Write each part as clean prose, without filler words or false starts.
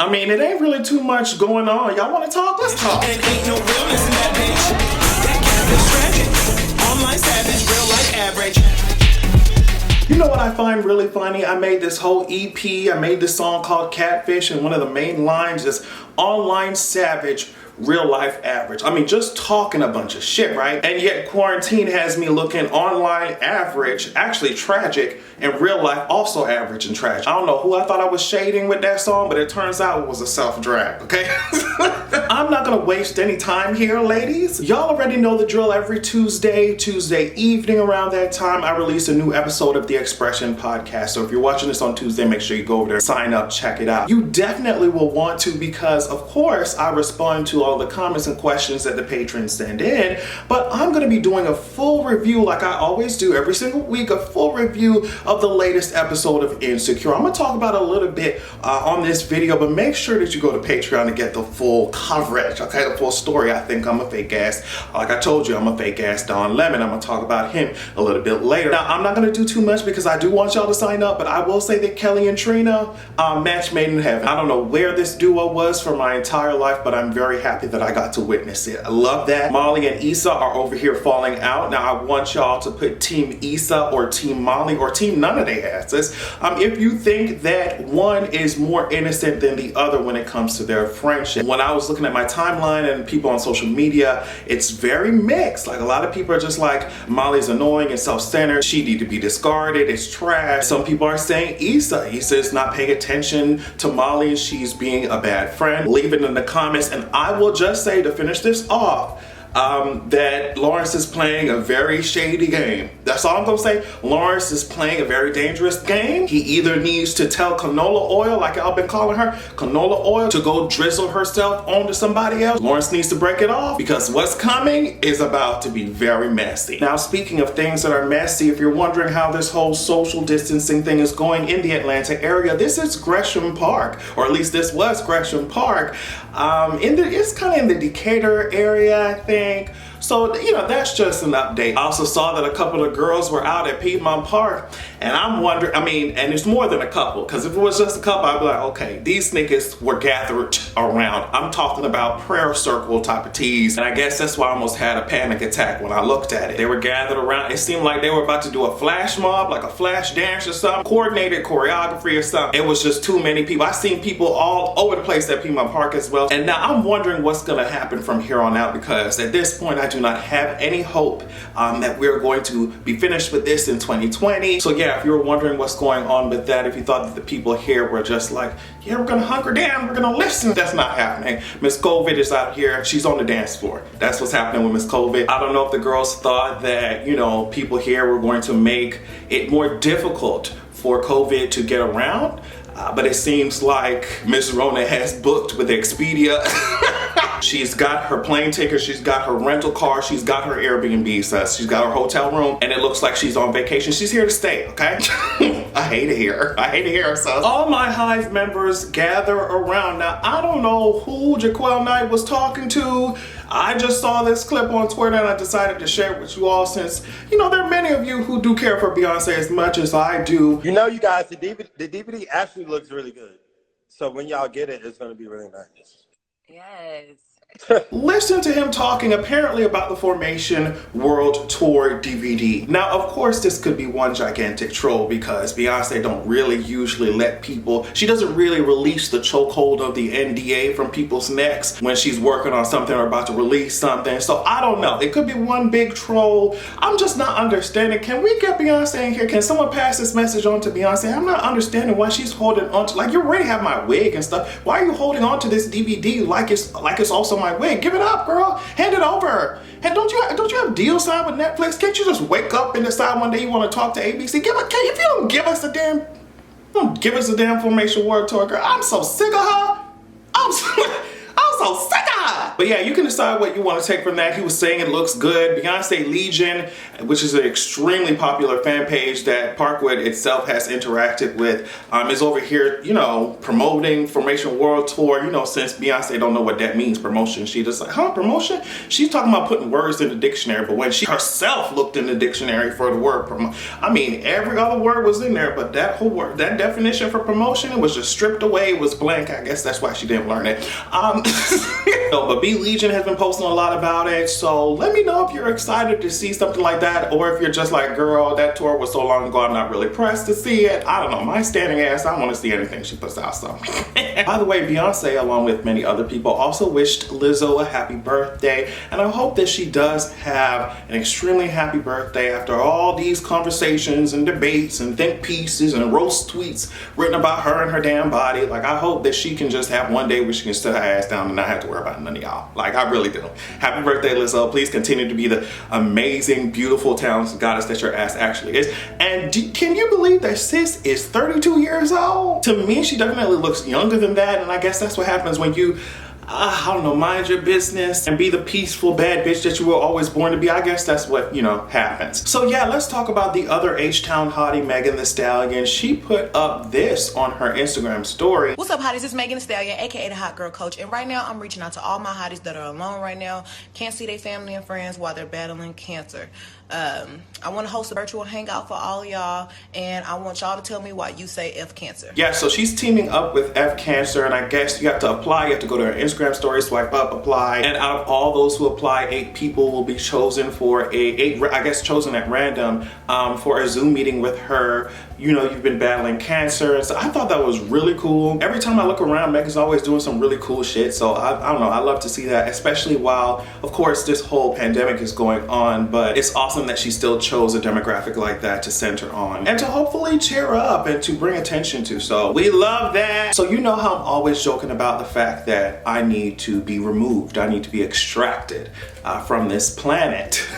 I mean, it ain't really too much going on. Y'all want to talk? Let's talk. And ain't no realness in that bitch. That catfish tragic. Online savage, real life average. You know what I find really funny? I made this whole EP. I made this song called Catfish, and one of the main lines is online savage, real life average. I mean, just talking a bunch of shit, right? And yet quarantine has me looking online average, actually tragic, and real life also average and tragic. I don't know who I thought I was shading with that song, but it turns out it was a self-drag, okay? I'm not gonna waste any time here, ladies. Y'all already know the drill. Every Tuesday evening around that time, I release a new episode of the Expression podcast. So if you're watching this on Tuesday, make sure you go over there, sign up, check it out. You definitely will want to, because of course I respond to all the comments and questions that the patrons send in, but I'm gonna be doing a full review like I always do every single week, a full review of the latest episode of Insecure. I'm gonna talk about it a little bit on this video, but make sure that you go to Patreon to get the full coverage, okay, the full story. I think I'm a fake ass, like I told you, I'm a fake ass Don Lemon. I'm gonna talk about him a little bit later. Now, I'm not gonna do too much because I do want y'all to sign up, but I will say that Kelly and Trina, match made in heaven. I don't know where this duo was for my entire life, but I'm very happy that I got to witness it. I love that. Molly and Issa are over here falling out. Now, I want y'all to put Team Issa or Team Molly or Team none of their asses if you think that one is more innocent than the other when it comes to their friendship. When I was looking at my timeline and people on social media, it's very mixed. Like, a lot of people are just like, Molly's annoying and self-centered. She need to be discarded. It's trash. Some people are saying Issa is not paying attention to Molly. She's being a bad friend. Leave it in the comments. And I will just say, to finish this off, that Lawrence is playing a very shady game. That's all I'm gonna say. Lawrence is playing a very dangerous game. He either needs to tell canola oil, like I've been calling her, canola oil, to go drizzle herself onto somebody else. Lawrence needs to break it off, because what's coming is about to be very messy. Now, speaking of things that are messy, if you're wondering how this whole social distancing thing is going in the Atlanta area, this is Gresham Park, or at least this was Gresham Park. It's kind of in the Decatur area, I think. So, you know, that's just an update. I also saw that a couple of girls were out at Piedmont Park, and I'm wondering, I mean, and it's more than a couple, because if it was just a couple, I'd be like, okay, these niggas were gathered around. I'm talking about prayer circle type of teas, and I guess that's why I almost had a panic attack when I looked at it. They were gathered around. It seemed like they were about to do a flash mob, like a flash dance or something, coordinated choreography or something. It was just too many people. I seen people all over the place at Piedmont Park as well, and now I'm wondering what's gonna happen from here on out, because at this point, I do not have any hope that we're going to be finished with this in 2020. So yeah, if you were wondering what's going on with that, if you thought that the people here were just like, yeah, we're gonna hunker down, we're gonna listen, that's not happening. Miss COVID is out here, she's on the dance floor. That's what's happening with Miss COVID. I don't know if the girls thought that, you know, people here were going to make it more difficult for COVID to get around, but it seems like Miss Rona has booked with Expedia. She's got her plane ticket, she's got her rental car, she's got her Airbnb, sus. She's got her hotel room, and it looks like she's on vacation. She's here to stay, okay? I hate it here. I hate it here, sus. All my Hive members gather around. Now, I don't know who Jaquel Knight was talking to. I just saw this clip on Twitter and I decided to share it with you all, since, you know, there are many of you who do care for Beyonce as much as I do. You know, you guys, the DVD actually looks really good. So when y'all get it, it's going to be really nice. Yes. Listen to him talking apparently about the Formation World Tour DVD. Now, of course, this could be one gigantic troll, because Beyonce don't really usually let people, she doesn't really release the chokehold of the NDA from people's necks when she's working on something or about to release something. So I don't know. It could be one big troll. I'm just not understanding. Can we get Beyonce in here? Can someone pass this message on to Beyonce? I'm not understanding why she's holding on to, like, you already have my wig and stuff. Why are you holding on to this DVD like it's also my wig? Give it up, girl. Hand it over. And don't you have deal signed with Netflix? Can't you just wake up and decide one day you want to talk to ABC? If you don't give us a damn Formation World Tour, girl, I'm so sick of her. I'm so sick of her. But yeah, you can decide what you want to take from that. He was saying it looks good. Beyonce Legion, which is an extremely popular fan page that Parkwood itself has interacted with, is over here, you know, promoting Formation World Tour. You know, since Beyonce don't know what that means, promotion, she just like, huh, promotion? She's talking about putting words in the dictionary, but when she herself looked in the dictionary for the word promotion, I mean, every other word was in there, but that whole word, that definition for promotion, it was just stripped away. It was blank. I guess that's why she didn't learn it. No, but B Legion has been posting a lot about it, so let me know if you're excited to see something like that, or if you're just like, girl, that tour was so long ago, I'm not really pressed to see it. I don't know, my standing ass, I want to see anything she puts out, so. By the way, Beyonce, along with many other people, also wished Lizzo a happy birthday, and I hope that she does have an extremely happy birthday after all these conversations and debates and think pieces and roast tweets written about her and her damn body. Like, I hope that she can just have one day where she can sit her ass down and not have to worry about none of y'all. Like, I really do. Happy birthday, Lizzo. Please continue to be the amazing, beautiful, talented goddess that your ass actually is. And can you believe that sis is 32 years old? To me, she definitely looks younger than that, and I guess that's what happens when you, I don't know, mind your business and be the peaceful bad bitch that you were always born to be. I guess that's what, you know, happens. So yeah, let's talk about the other H-Town hottie, Megan Thee Stallion. She put up this on her Instagram story. What's up, hotties? It's Megan Thee Stallion, aka the Hot Girl Coach, and right now I'm reaching out to all my hotties that are alone right now, can't see their family and friends while they're battling cancer. I want to host a virtual hangout for all y'all, and I want y'all to tell me why you say F Cancer. Yeah, so she's teaming up with F Cancer, and I guess you have to apply. You have to go to her Instagram story, swipe up, apply, and out of all those who apply, 8 people will be chosen for chosen at random for a Zoom meeting with her. You know, you've been battling cancer, so I thought that was really cool. Every time I look around, Megan's always doing some really cool shit, so I don't know, I love to see that, especially while, of course, this whole pandemic is going on, but it's awesome that she still chose a demographic like that to center on and to hopefully cheer up and to bring attention to, so we love that. So you know how I'm always joking about the fact that I need to be removed, I need to be extracted from this planet.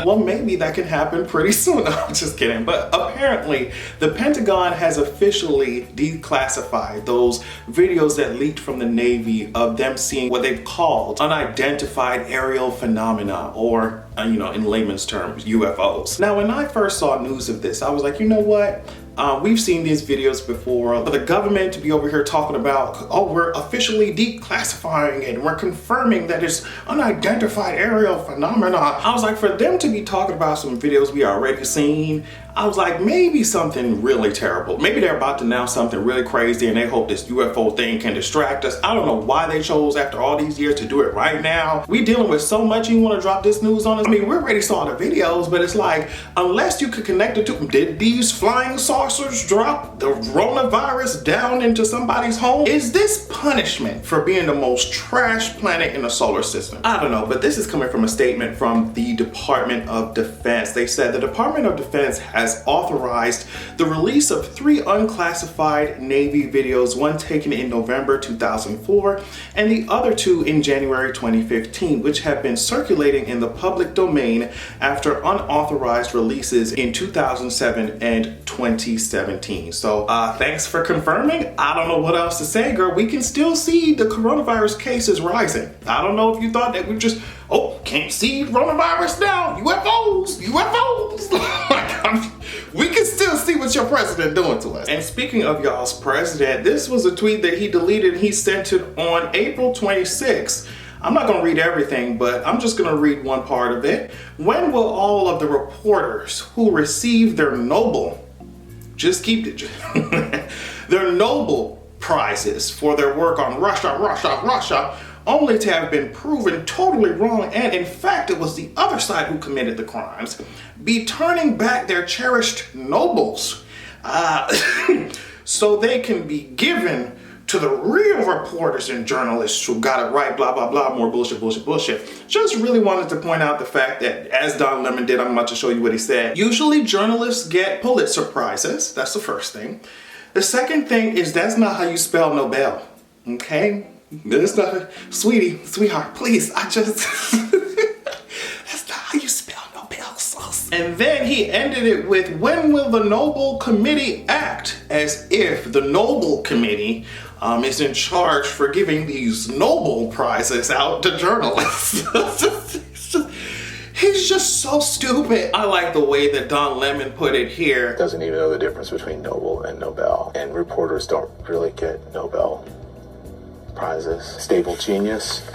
Well, maybe that can happen pretty soon. I'm just kidding. But apparently, the Pentagon has officially declassified those videos that leaked from the Navy of them seeing what they've called unidentified aerial phenomena, or, you know, in layman's terms, UFOs. Now, when I first saw news of this, I was like, you know what? We've seen these videos before. For the government to be over here talking about, oh, we're officially declassifying and we're confirming that it's unidentified aerial phenomena. I was like, for them to be talking about some videos we already seen, I was like, maybe something really terrible. Maybe they're about to announce something really crazy and they hope this UFO thing can distract us. I don't know why they chose after all these years to do it right now. We dealing with so much, you want to drop this news on us? I mean, we already saw the videos, but it's like, unless you could connect it to, did these flying saucers drop the coronavirus down into somebody's home? Is this punishment for being the most trash planet in the solar system? I don't know, but this is coming from a statement from the Department of Defense. They said the Department of Defense has authorized the release of 3 unclassified Navy videos, one taken in November 2004 and the other 2 in January 2015, which have been circulating in the public domain after unauthorized releases in 2007 and 2017. So thanks for confirming. I don't know what else to say, girl. We can still see the coronavirus cases rising. I don't know if you thought that we just, oh, can't see coronavirus now, UFOs. We can still see what your president doing to us. And speaking of y'all's president, this was a tweet that he deleted. He sent it on April 26th. I'm not gonna read everything, but I'm just gonna read one part of it. When will all of the reporters who receive their Nobel, just keep it, their Nobel prizes for their work on Russia, only to have been proven totally wrong, and in fact it was the other side who committed the crimes, be turning back their cherished Nobels so they can be given to the real reporters and journalists who got it right, blah, blah, blah, more bullshit. Just really wanted to point out the fact that, as Don Lemon did, I'm about to show you what he said. Usually journalists get Pulitzer Prizes. That's the first thing. The second thing is that's not how you spell Nobel, okay? That's not, sweetheart, please, that's not how you spell Nobel sauce. And then he ended it with, when will the Nobel Committee act? As if the Nobel Committee is in charge for giving these Nobel Prizes out to journalists. He's just so stupid. I like the way that Don Lemon put it here. Doesn't even know the difference between Nobel and Nobel. And reporters don't really get Nobel Prizes. Stable genius.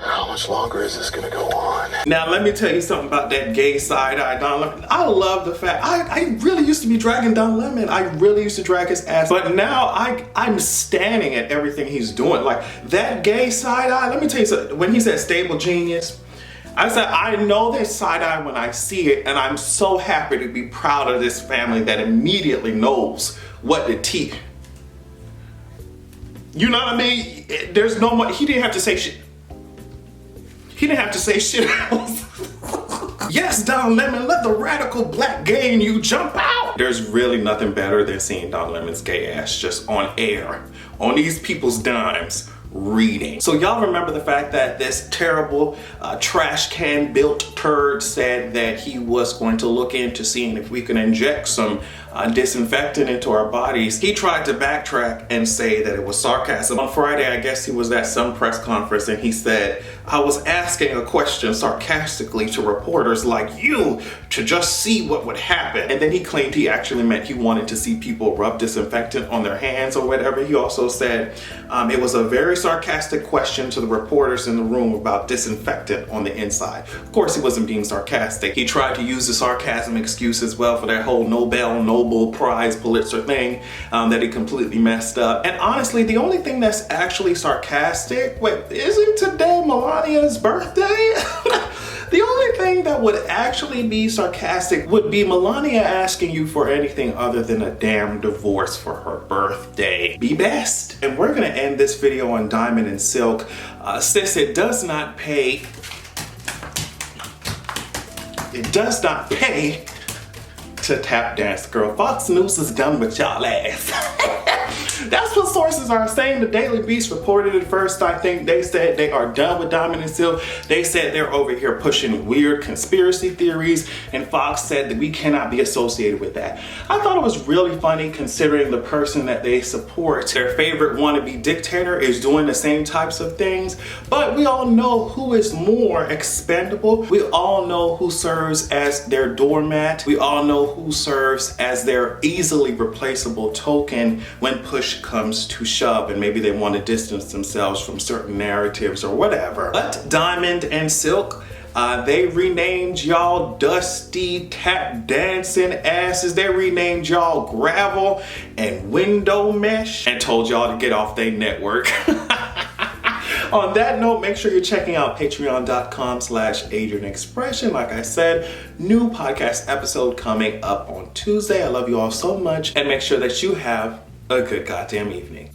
How much longer is this gonna go on? Now, let me tell you something about that gay side-eye Don Lemon. I love the fact, I really used to be dragging Don Lemon. I really used to drag his ass. But now I'm standing at everything he's doing. Like, that gay side-eye, let me tell you something. When he said stable genius, I said, I know that side-eye when I see it, and I'm so happy to be proud of this family that immediately knows what the T. You know what I mean? There's no more, he didn't have to say shit. He didn't have to say shit else. Yes, Don Lemon, let the radical black gay in you jump out. There's really nothing better than seeing Don Lemon's gay ass just on air, on these people's dimes, reading. So y'all remember the fact that this terrible trash can built turd said that he was going to look into seeing if we can inject some disinfectant into our bodies. He tried to backtrack and say that it was sarcasm. On Friday, I guess he was at some press conference and he said, I was asking a question sarcastically to reporters like you to just see what would happen. And then he claimed he actually meant he wanted to see people rub disinfectant on their hands or whatever. He also said it was a very sarcastic question to the reporters in the room about disinfectant on the inside. Of course, he wasn't being sarcastic. He tried to use the sarcasm excuse as well for that whole Nobel Prize Pulitzer thing that he completely messed up. And honestly, the only thing that's actually sarcastic, wait, isn't today Melania's birthday? The only thing that would actually be sarcastic would be Melania asking you for anything other than a damn divorce for her birthday. Be best. And we're gonna end this video on Diamond and Silk. Since it does not pay to tap dance, girl. Fox News is done with y'all ass. That's what sources are saying. The Daily Beast reported it first. I think they said they are done with Diamond and Silk. They said they're over here pushing weird conspiracy theories, and Fox said that we cannot be associated with that. I thought it was really funny considering the person that they support, their favorite wannabe dictator, is doing the same types of things. But we all know who is more expendable. We all know who serves as their doormat. We all know who serves as their easily replaceable token when push comes to shove, and maybe they want to distance themselves from certain narratives or whatever. But Diamond and Silk, they renamed y'all dusty tap dancing asses. They renamed y'all gravel and window mesh and told y'all to get off their network. On that note, make sure you're checking out patreon.com/AdrianExpression. Like I said, new podcast episode coming up on Tuesday. I love you all so much, and make sure that you have a good goddamn evening.